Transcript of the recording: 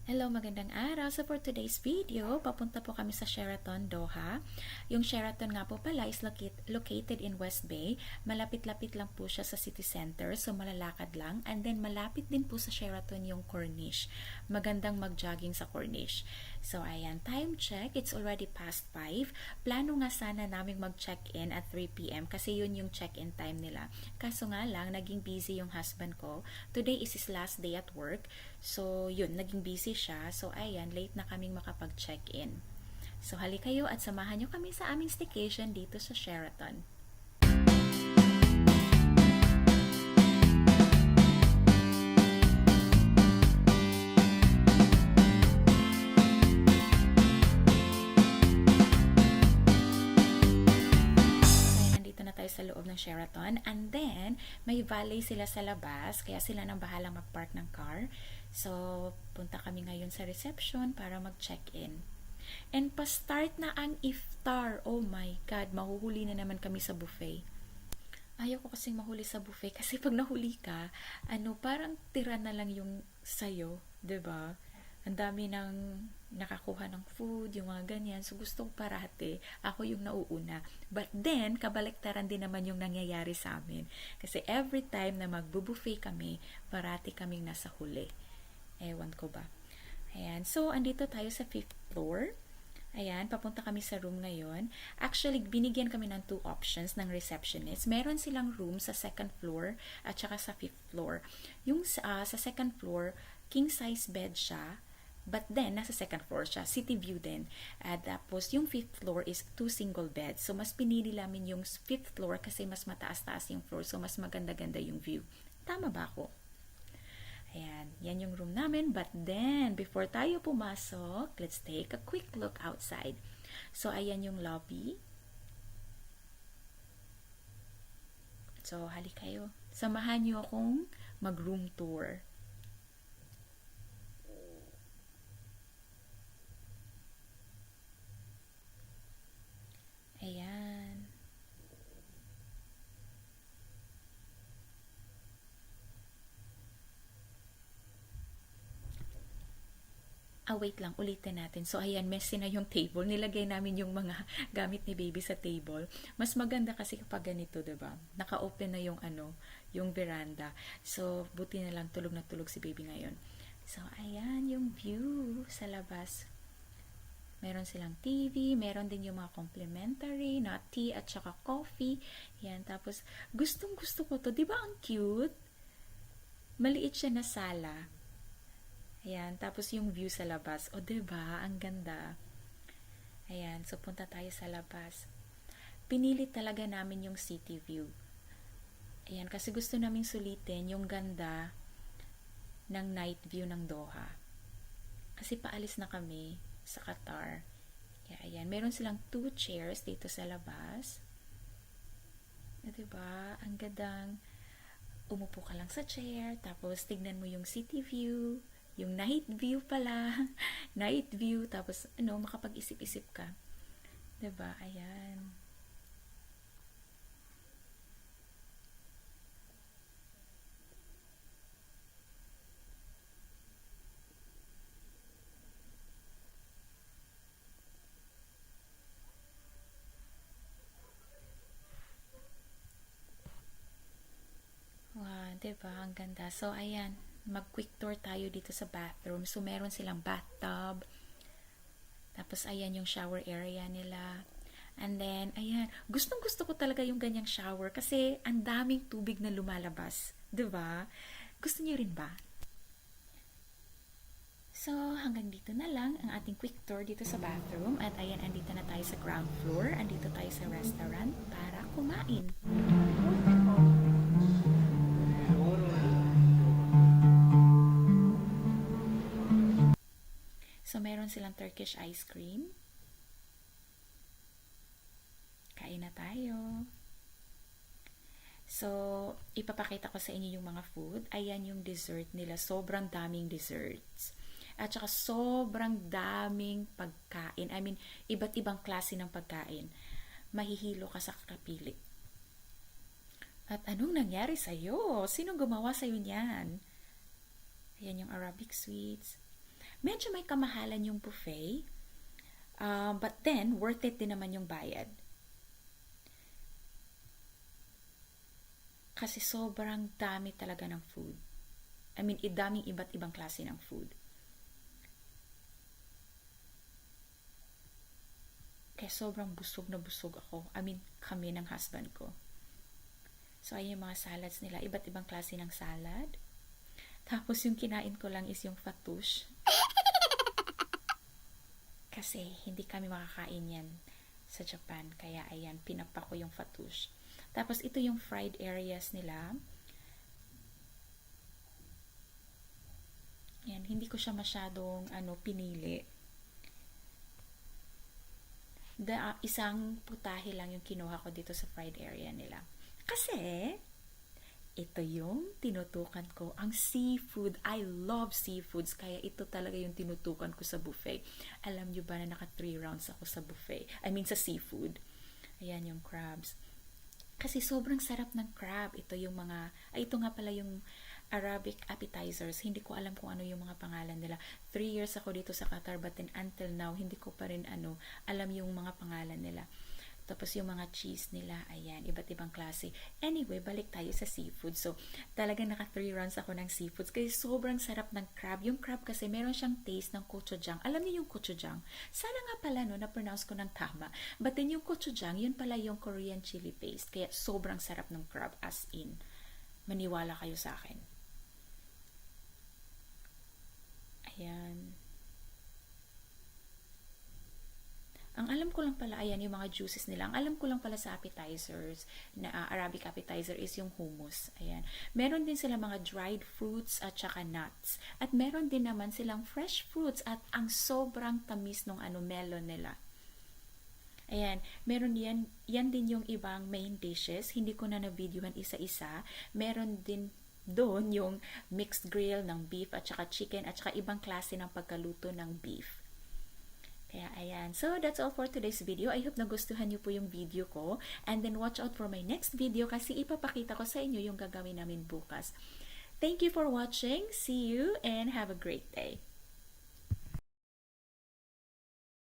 Hello, magandang araw. So for today's video, papunta po kami sa Sheraton, Doha. Yung Sheraton nga po pala is located in West Bay. Malapit-lapit lang po siya sa city center, so malalakad lang. And then malapit din po sa Sheraton yung Corniche. Magandang mag-jogging sa Corniche. So ayan, time check. It's already past 5. Plano nga sana naming mag-check-in at 3 p.m. kasi yun yung check-in time nila. Kaso nga lang, naging busy yung husband ko. Today is his last day at work. So yun, naging busy siya. So, ayan, late na kaming makapag-check-in. So, hali kayo at samahan nyo kami sa aming staycation dito sa Sheraton. Sa loob ng Sheraton, and then may valet sila sa labas, kaya sila nang bahalang mag-park ng car. So punta kami ngayon sa reception para mag-check-in. And pa-start na ang iftar. Oh my God, mahuhuli na naman kami sa buffet. Ayaw ko kasing mahuli sa buffet kasi pag nahuli ka, parang tira na lang yung sayo, 'di ba? Ang dami ng nakakuha ng food, yung mga ganyan. So, gusto ko parati, ako yung nauuna. But then, kabaliktaran din naman yung nangyayari sa amin. Kasi every time na magbubuffet kami, parati kaming nasa huli. Ewan ko ba. Ayan. So, andito tayo sa 5th floor. Ayan, papunta kami sa room ngayon. Actually, binigyan kami ng 2 options ng receptionist. Meron silang room sa 2nd floor at saka sa 5th floor. Yung sa 2nd floor, king size bed siya. But then, nasa 2nd floor siya. City view din. At tapos, yung 5th floor is 2 single beds. So, mas pinili namin yung 5th floor kasi mas mataas-taas yung floor. So, mas maganda-ganda yung view. Tama ba ako? Ayan. Yan yung room namin. But then, before tayo pumasok, let's take a quick look outside. So, ayan yung lobby. So, hali kayo. Samahan nyo akong mag-room tour. Ayan. Wait lang, ulitin natin. So, ayan, messy na yung table. Nilagay namin yung mga gamit ni baby sa table. Mas maganda kasi kapag ganito, diba? Naka-open na yung yung veranda. So, buti na lang tulog na tulog si baby ngayon. So, ayan yung view sa labas. Meron silang TV, meron din yung mga complimentary na tea at saka coffee. Yan, tapos gustong gusto ko to. Di ba ang cute? Maliit siya na sala. Ayan, tapos yung view sa labas. O, di ba? Ang ganda. Ayan, so punta tayo sa labas. Pinili talaga namin yung city view. Ayan, kasi gusto naming sulitin yung ganda ng night view ng Doha. Kasi paalis na kami sa Qatar. Kaya ayan, meron silang 2 chairs dito sa labas. Diba? Ang gadang umupo ka lang sa chair, tapos tignan mo yung city view, yung night view pala. Night view, tapos makapag-isip-isip ka. Diba? Ayan. Diba? Ang ganda. So, ayan. Mag-quick tour tayo dito sa bathroom. So, meron silang bathtub. Tapos, ayan yung shower area nila. And then, ayan. Gustong gusto ko talaga yung ganyang shower kasi ang daming tubig na lumalabas. Diba? Gusto niyo rin ba? So, hanggang dito na lang ang ating quick tour dito sa bathroom. At ayan, andito na tayo sa ground floor. Andito tayo sa restaurant para kumain. So, meron silang Turkish ice cream. Kain na tayo. So, ipapakita ko sa inyo yung mga food. Ayan yung dessert nila. Sobrang daming desserts. At saka sobrang daming pagkain. I mean, iba't ibang klase ng pagkain. Mahihilo ka sa kakapili. At anong nangyari sa'yo? Sino gumawa sa'yo niyan? Ayan yung Arabic sweets. Medyo may kamahalan yung buffet, but then worth it din naman yung bayad. Kasi sobrang dami talaga ng food. I mean, daming iba't ibang klase ng food. Kaya sobrang busog na busog ako. I mean, kami ng husband ko. So, ayun yung mga salads nila. Iba't ibang klase ng salad. Tapos, yung kinain ko lang is yung fattoush. Kasi, hindi kami makakain yan sa Japan. Kaya, ayan, pinapa ko yung fattoush. Tapos, ito yung fried areas nila. Yan, hindi ko siya masyadong pinili. Isang putahe lang yung kinuha ko dito sa fried area nila. Kasi, ito yung tinutukan ko, ang seafood. I love seafoods, kaya ito talaga yung tinutukan ko sa buffet. Alam nyo ba na naka 3 rounds ako sa buffet? I mean, sa seafood. Ayan yung crabs. Kasi sobrang sarap ng crab. Ito nga pala yung Arabic appetizers. Hindi ko alam kung ano yung mga pangalan nila. 3 years ako dito sa Qatar, but then until now, hindi ko pa rin alam yung mga pangalan nila. Tapos yung mga cheese nila, ayan, iba't ibang klase. Anyway, balik tayo sa seafood. So, talagang naka 3 rounds ako ng seafoods kasi sobrang sarap ng crab. Yung crab kasi meron siyang taste ng gochujang. Alam niyo yung gochujang? Sana nga pala, na-pronounce ko ng tama. But then yung gochujang, yun pala yung Korean chili paste. Kaya sobrang sarap ng crab, as in. Maniwala kayo sa akin. Ayan. Ang alam ko lang pala, ayan, yung mga juices nila. Ang alam ko lang pala sa appetizers, na Arabic appetizer is yung hummus. Ayan. Meron din sila mga dried fruits at saka nuts. At meron din naman silang fresh fruits at ang sobrang tamis ng melon nila. Ayan, meron yan din yung ibang main dishes. Hindi ko na na-videohan isa-isa. Meron din doon yung mixed grill ng beef at saka chicken at saka ibang klase ng pagkaluto ng beef. Kaya ayan. So, that's all for today's video. I hope nagustuhan niyo po yung video ko. And then, watch out for my next video kasi ipapakita ko sa inyo yung gagawin namin bukas. Thank you for watching. See you and have a great day.